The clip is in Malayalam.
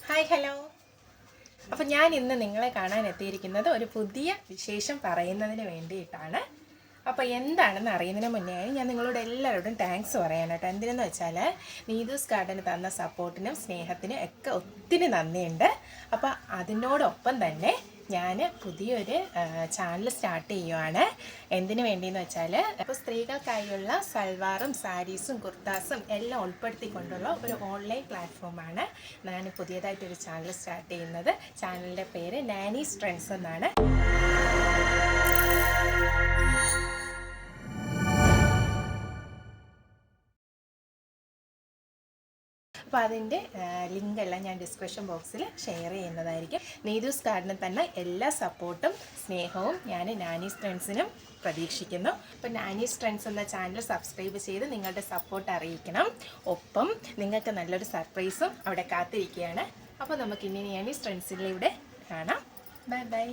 Hi hello. അപ്പോൾ ഞാൻ ഇന്ന് നിങ്ങളെ കാണാൻ എത്തിയിരിക്കുന്നത് ഒരു പുതിയ വിശേഷം പറയുന്നതിന് വേണ്ടിയിട്ടാണ്. അപ്പോൾ എന്താണെന്ന് അറിയുന്നതിന് മുന്നേ ഞാൻ നിങ്ങളോട് എല്ലാവരോടും താങ്ക്സ് പറയാനായിട്ട്. എന്തിനെന്ന് വെച്ചാൽ നീതൂസ് ഗാർഡന് തന്ന സപ്പോർട്ടിനും സ്നേഹത്തിനും ഒക്കെ ഒത്തിരി നന്ദിയുണ്ട്. അപ്പോൾ അതിനോടൊപ്പം തന്നെ ഞാൻ പുതിയൊരു ചാനൽ സ്റ്റാർട്ട് ചെയ്യുവാണ്. എന്തിനു വേണ്ടിയെന്ന് വെച്ചാൽ ഇപ്പോൾ സ്ത്രീകൾക്കായുള്ള സൽവാറും സാരീസും കുർത്താസും എല്ലാം ഉൾപ്പെടുത്തിക്കൊണ്ടുള്ള ഒരു ഓൺലൈൻ പ്ലാറ്റ്ഫോമാണ് ഞാൻ പുതിയതായിട്ടൊരു ചാനൽ സ്റ്റാർട്ട് ചെയ്യുന്നത്. ചാനലിൻ്റെ പേര് നാനീസ് ട്രെൻഡ്സ് എന്നാണ്. അപ്പോൾ അതിൻ്റെ ലിങ്കെല്ലാം ഞാൻ ഡിസ്ക്രിപ്ഷൻ ബോക്സിൽ ഷെയർ ചെയ്യുന്നതായിരിക്കും. നീതൂസ് ഗാർഡന് തന്നെ എല്ലാ സപ്പോർട്ടും സ്നേഹവും ഞാൻ നാനീസ് ട്രെൻഡ്സിനും പ്രതീക്ഷിക്കുന്നു. അപ്പോൾ നാനീസ് ട്രെൻഡ്സ് എന്ന ചാനൽ സബ്സ്ക്രൈബ് ചെയ്ത് നിങ്ങളുടെ സപ്പോർട്ട് അറിയിക്കണം. ഒപ്പം നിങ്ങൾക്ക് നല്ലൊരു സർപ്രൈസും അവിടെ കാത്തിരിക്കുകയാണ്. അപ്പോൾ നമുക്കിനി നാനീസ് ട്രെൻഡ്സിലൂടെ കാണാം. Bye bye.